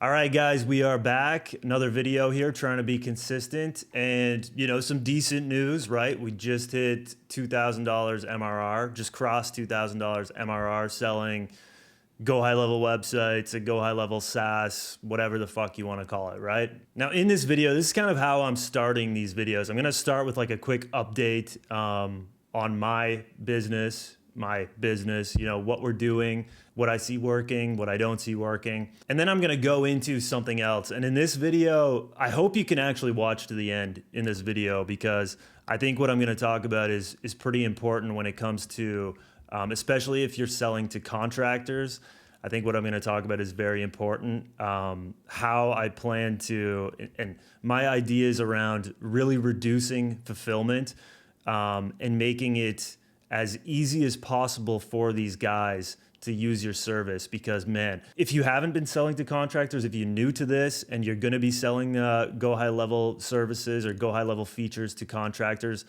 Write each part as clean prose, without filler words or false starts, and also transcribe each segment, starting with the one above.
All right, guys, we are back. Another video here trying to be consistent and, some decent news, right? We just hit $2,000 MRR, just crossed $2,000 MRR selling GoHighLevel websites, a GoHighLevel SaaS, whatever the fuck you want to call it, right? Now, in this video, this is kind of how I'm starting these videos. I'm going to start with like a quick update on my business, what we're doing, what I see working, what I don't see working. And then I'm gonna go into something else. And in this video, I hope you can actually watch to the end in this video, because I think what I'm gonna talk about is pretty important when it comes to, especially if you're selling to contractors. I think what I'm gonna talk about is very important. How I plan to, and my ideas around really reducing fulfillment and making it as easy as possible for these guys to use your service. Because man, if you haven't been selling to contractors, if you're new to this and you're gonna be selling GoHighLevel services or GoHighLevel features to contractors,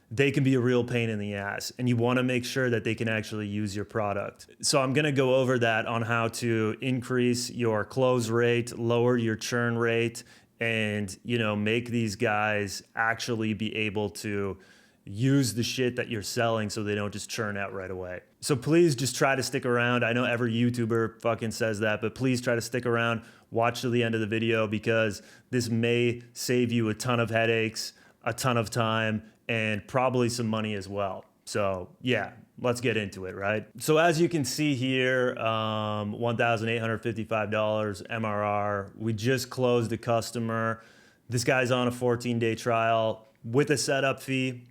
they can be a real pain in the ass, and you wanna make sure that they can actually use your product. So I'm gonna go over that on how to increase your close rate, lower your churn rate, and make these guys actually be able to use the shit that you're selling so they don't just churn out right away. So please just try to stick around. I know every YouTuber fucking says that, but please try to stick around, watch to the end of the video, because this may save you a ton of headaches, a ton of time, and probably some money as well. So yeah, let's get into it, right? So as you can see here, $1,855 MRR. We just closed a customer. This guy's on a 14-day trial with a setup fee.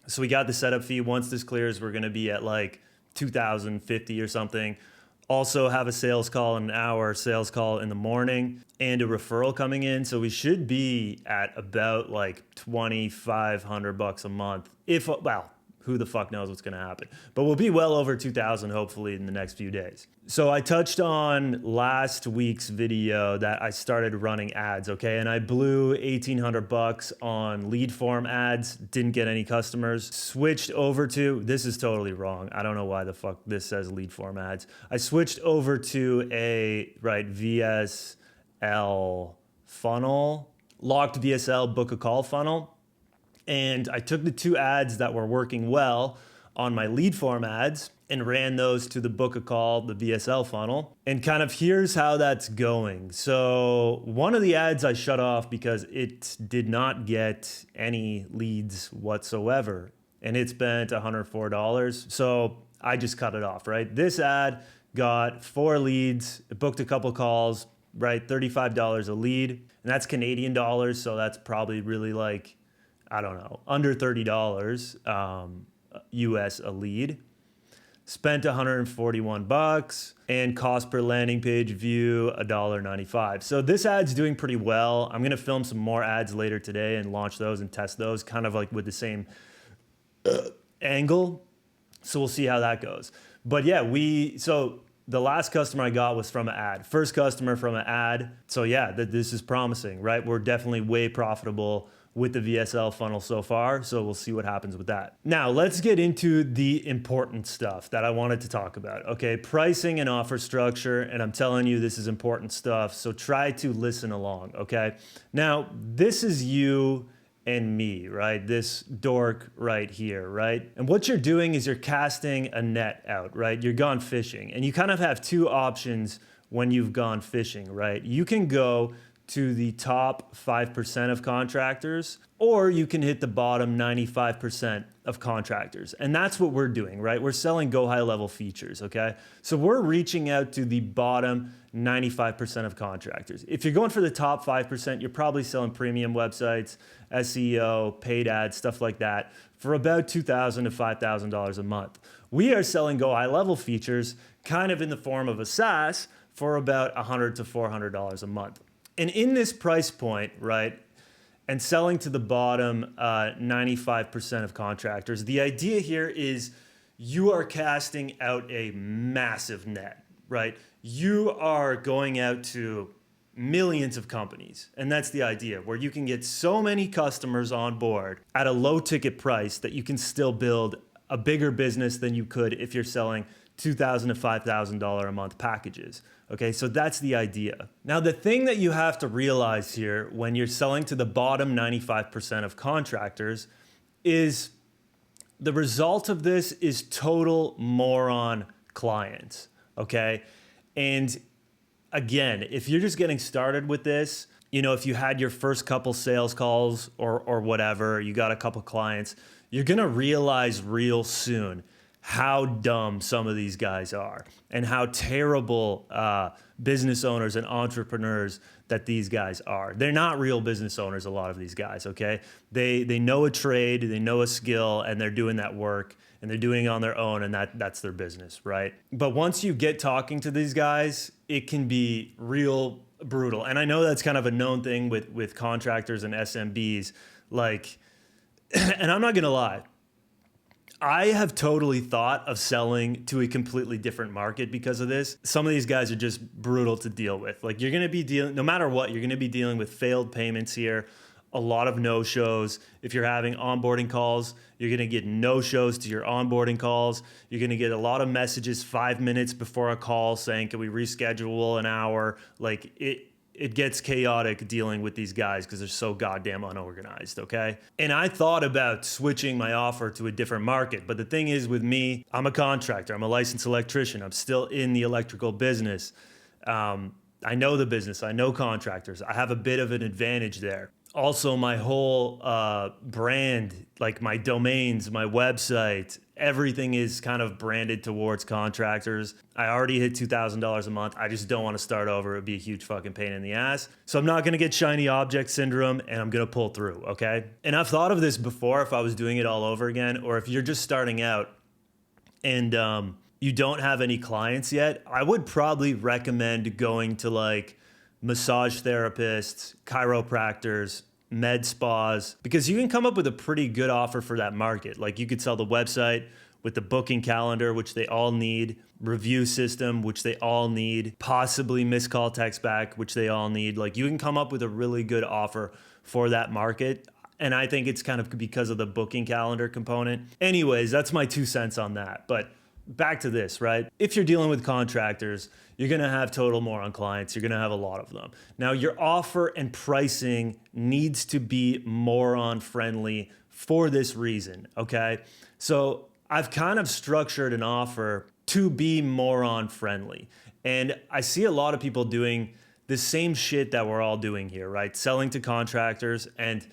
So we got the setup fee. Once this clears, we're going to be at like 2,050 or something. Also have a sales call in an hour, sales call in the morning, and a referral coming in. So we should be at about like 2,500 bucks a month. Who the fuck knows what's going to happen? But we'll be well over 2,000 hopefully in the next few days. So I touched on last week's video that I started running ads, okay? And I blew 1,800 bucks on lead form ads, didn't get any customers. Switched over to, this is totally wrong. I don't know why the fuck this says lead form ads. I switched over to a VSL funnel, locked VSL book a call funnel. And I took the two ads that were working well on my lead form ads and ran those to the book a call, the VSL funnel. And kind of here's how that's going. So one of the ads I shut off because it did not get any leads whatsoever. And it spent $104. So I just cut it off, right? This ad got 4 leads, it booked a couple calls, right? $35 a lead. And that's Canadian dollars. So that's probably really like, I don't know, under $30 US a lead. Spent 141 bucks, and cost per landing page view $1.95. So this ad's doing pretty well. I'm gonna film some more ads later today and launch those and test those kind of like with the same angle. So we'll see how that goes. But yeah, so the last customer I got was from an ad. First customer from an ad. So yeah, this is promising, right? We're definitely way profitable with the VSL funnel so far, so we'll see what happens with that. Now, let's get into the important stuff that I wanted to talk about, okay? Pricing and offer structure, and I'm telling you this is important stuff, so try to listen along, okay? Now, this is you and me, right? This dork right here, right? And what you're doing is you're casting a net out, right? You're gone fishing, and you kind of have two options when you've gone fishing, right? You can go to the top 5% of contractors, or you can hit the bottom 95% of contractors. And that's what we're doing, right? We're selling GoHighLevel features, okay? So we're reaching out to the bottom 95% of contractors. If you're going for the top 5%, you're probably selling premium websites, SEO, paid ads, stuff like that, for about $2,000 to $5,000 a month. We are selling GoHighLevel features kind of in the form of a SaaS for about $100 to $400 a month. And in this price point, right, and selling to the bottom 95% of contractors, the idea here is you are casting out a massive net, right? You are going out to millions of companies. And that's the idea, where you can get so many customers on board at a low ticket price that you can still build a bigger business than you could if you're selling $2,000 to $5,000 a month packages. Okay, so that's the idea. Now, the thing that you have to realize here when you're selling to the bottom 95% of contractors is the result of this is total moron clients, okay? And again, if you're just getting started with this, if you had your first couple sales calls or whatever, you got a couple clients, you're gonna realize real soon how dumb some of these guys are and how terrible business owners and entrepreneurs that these guys are. They're not real business owners, a lot of these guys, okay? They know a trade, they know a skill, and they're doing that work, and they're doing it on their own, and that's their business, right? But once you get talking to these guys, it can be real brutal. And I know that's kind of a known thing with contractors and SMBs, like, and I'm not gonna lie, I have totally thought of selling to a completely different market because of this. Some of these guys are just brutal to deal with. Like, you're gonna be dealing, no matter what, you're gonna be dealing with failed payments here, a lot of no-shows. If you're having onboarding calls, you're gonna get no-shows to your onboarding calls. You're gonna get a lot of messages 5 minutes before a call saying, can we reschedule an hour? Like, it gets chaotic dealing with these guys because they're so goddamn unorganized, okay? And I thought about switching my offer to a different market, but the thing is with me, I'm a contractor, I'm a licensed electrician, I'm still in the electrical business. I know the business, I know contractors, I have a bit of an advantage there. Also, my whole brand, like my domains, my website, everything is kind of branded towards contractors. I already hit $2,000 a month. I just don't want to start over. It would be a huge fucking pain in the ass. So I'm not going to get shiny object syndrome, and I'm going to pull through, okay? And I've thought of this before if I was doing it all over again, or if you're just starting out and you don't have any clients yet, I would probably recommend going to like massage therapists, chiropractors, med spas, because you can come up with a pretty good offer for that market. Like, you could sell the website with the booking calendar, which they all need, review system, which they all need, possibly missed call text back, which they all need. Like, you can come up with a really good offer for that market. And I think it's kind of because of the booking calendar component. Anyways, that's my 2 cents on that. But back to this, right? If you're dealing with contractors, you're gonna have total moron clients. You're gonna have a lot of them. Now, your offer and pricing needs to be moron friendly for this reason, okay? So I've kind of structured an offer to be moron friendly. And I see a lot of people doing the same shit that we're all doing here, right? Selling to contractors, and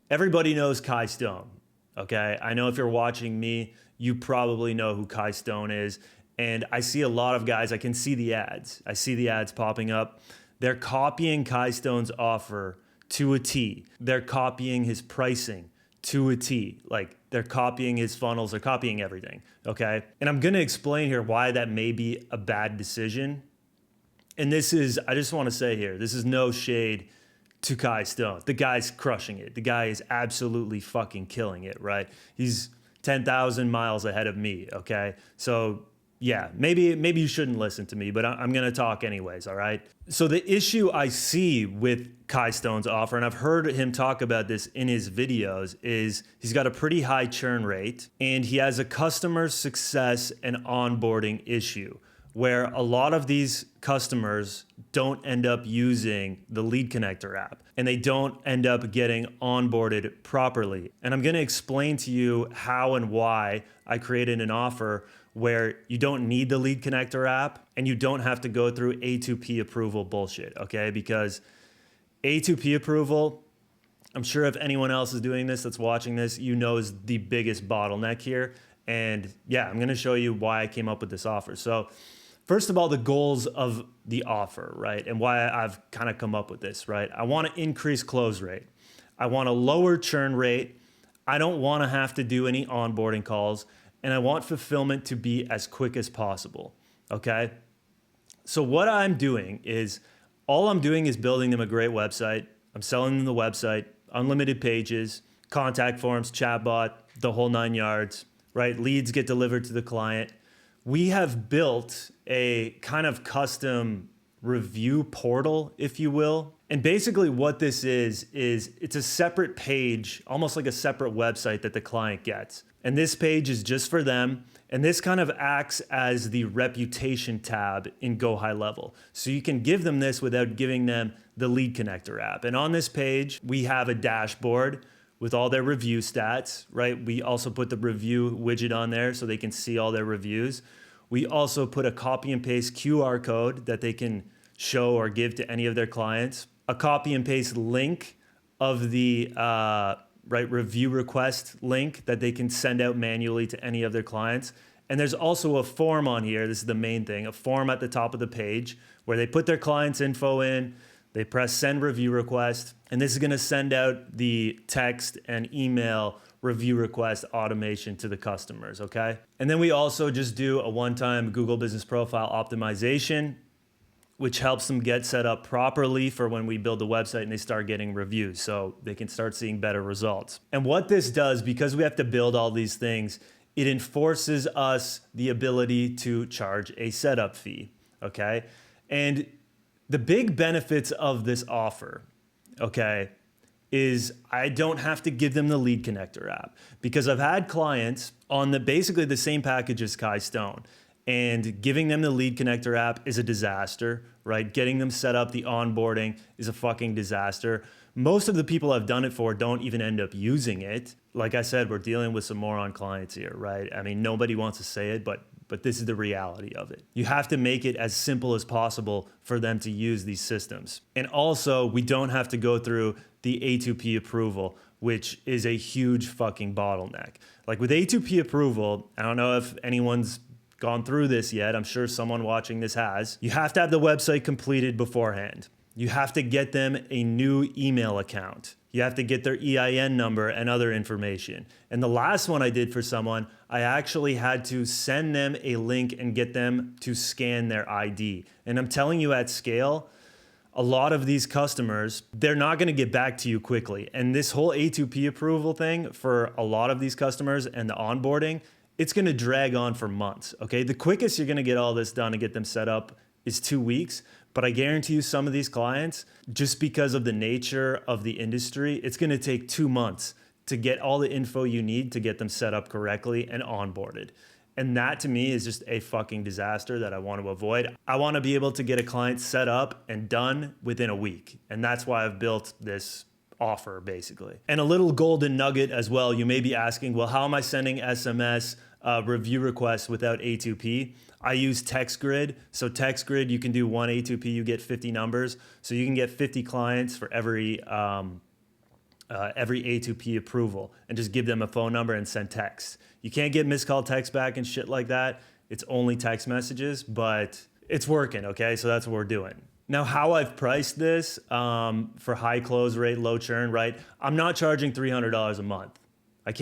everybody knows Kai Stone, okay? I know if you're watching me, you probably know who Kai Stone is. And I see a lot of guys, I can see the ads. I see the ads popping up. They're copying Kai Stone's offer to a T. They're copying his pricing to a T. Like, they're copying his funnels, they're copying everything, okay? And I'm gonna explain here why that may be a bad decision. And this is, I just wanna say here, this is no shade to Kai Stone. The guy's crushing it. The guy is absolutely fucking killing it, right? He's 10,000 miles ahead of me, okay? So yeah, maybe you shouldn't listen to me, but I'm gonna talk anyways, all right? So the issue I see with Kai Stone's offer, and I've heard him talk about this in his videos, is he's got a pretty high churn rate, and he has a customer success and onboarding issue, where a lot of these customers don't end up using the Lead Connector app, and they don't end up getting onboarded properly. And I'm gonna explain to you how and why I created an offer where you don't need the Lead Connector app and you don't have to go through A2P approval bullshit, okay? Because A2P approval, I'm sure if anyone else is doing this that's watching this, you know is the biggest bottleneck here. And yeah, I'm gonna show you why I came up with this offer. So first of all, the goals of the offer, right? And why I've kind of come up with this, right? I wanna increase close rate. I want a lower churn rate. I don't wanna have to do any onboarding calls. And I want fulfillment to be as quick as possible, okay? So what I'm doing is, all I'm doing is building them a great website. I'm selling them the website, unlimited pages, contact forms, chatbot, the whole 9 yards, right? Leads get delivered to the client. We have built a kind of custom review portal, if you will. And basically what this is it's a separate page, almost like a separate website that the client gets. And this page is just for them. And this kind of acts as the reputation tab in GoHighLevel. So you can give them this without giving them the lead connector app. And on this page, we have a dashboard with all their review stats, right? We also put the review widget on there so they can see all their reviews. We also put a copy and paste QR code that they can show or give to any of their clients, a copy and paste link of the review request link that they can send out manually to any of their clients. And there's also a form on here. This is the main thing, a form at the top of the page where they put their client's info in, they press send review request, and this is gonna send out the text and email review request automation to the customers, okay? And then we also just do a one-time Google Business Profile optimization, which helps them get set up properly for when we build the website and they start getting reviews so they can start seeing better results. And what this does, because we have to build all these things, it enforces us the ability to charge a setup fee, okay? And the big benefits of this offer, okay, is I don't have to give them the lead connector app, because I've had clients on basically the same package as Kai Stone, and giving them the lead connector app is a disaster, right? Getting them set up, the onboarding is a fucking disaster. Most of the people I've done it for don't even end up using it. Like I said, we're dealing with some moron clients here, right? I mean, nobody wants to say it, but this is the reality of it. You have to make it as simple as possible for them to use these systems. And also, we don't have to go through the A2P approval, which is a huge fucking bottleneck. Like with A2P approval, I don't know if anyone's gone through this yet. I'm sure someone watching this has. You have to have the website completed beforehand. You have to get them a new email account. You have to get their EIN number and other information. And the last one I did for someone, I actually had to send them a link and get them to scan their ID. And I'm telling you, at scale, a lot of these customers, they're not gonna get back to you quickly. And this whole A2P approval thing for a lot of these customers and the onboarding, it's gonna drag on for months, okay? The quickest you're gonna get all this done and get them set up is 2 weeks, but I guarantee you some of these clients, just because of the nature of the industry, it's gonna take 2 months to get all the info you need to get them set up correctly and onboarded. And that to me is just a fucking disaster that I want to avoid. I want to be able to get a client set up and done within a week. And that's why I've built this offer, basically. And a little golden nugget as well, you may be asking, well, how am I sending SMS review requests without A2P? I use TextGrid. So TextGrid, you can do one A2P, you get 50 numbers. So you can get 50 clients for every A2P approval, and just give them a phone number and send text. You can't get missed call text back and shit like that. It's only text messages, but it's working, okay? So that's what we're doing. Now, how I've priced this for high close rate, low churn, right? I'm not charging $300 a month. I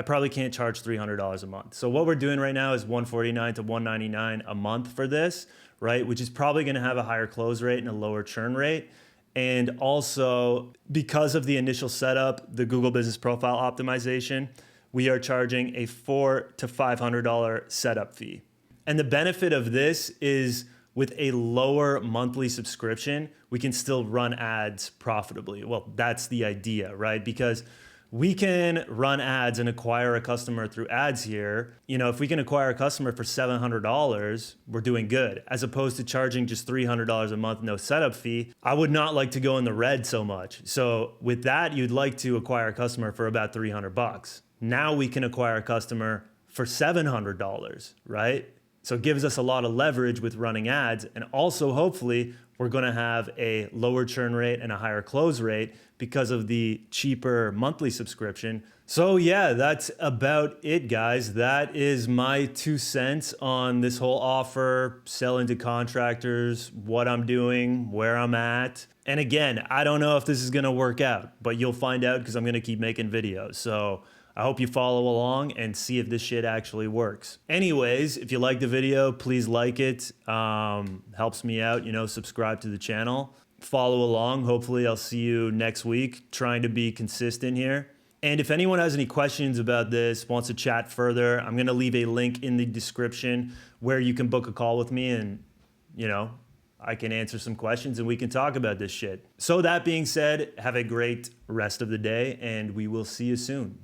probably can't charge $300 a month. So what we're doing right now is $149 to $199 a month for this, right? Which is probably gonna have a higher close rate and a lower churn rate. And also, because of the initial setup, the Google Business Profile optimization, we are charging a $400 to $500 setup fee. And the benefit of this is, with a lower monthly subscription, we can still run ads profitably. Well, that's the idea, right? Because we can run ads and acquire a customer through ads here. You know, if we can acquire a customer for $700, we're doing good, as opposed to charging just $300 a month, no setup fee. I would not like to go in the red so much. So with that, you'd like to acquire a customer for about $300. Now we can acquire a customer for $700, right? So it gives us a lot of leverage with running ads. And also, hopefully, we're gonna have a lower churn rate and a higher close rate because of the cheaper monthly subscription. So yeah, that's about it, guys. That is my 2 cents on this whole offer, selling to contractors, what I'm doing, where I'm at. And again, I don't know if this is gonna work out, but you'll find out because I'm gonna keep making videos. So I hope you follow along and see if this shit actually works. Anyways, if you like the video, please like it. Helps me out, you know, subscribe to the channel. Follow along. Hopefully I'll see you next week, trying to be consistent here. And if anyone has any questions about this, wants to chat further, I'm gonna leave a link in the description where you can book a call with me, and, you know, I can answer some questions and we can talk about this shit. So that being said, have a great rest of the day and we will see you soon.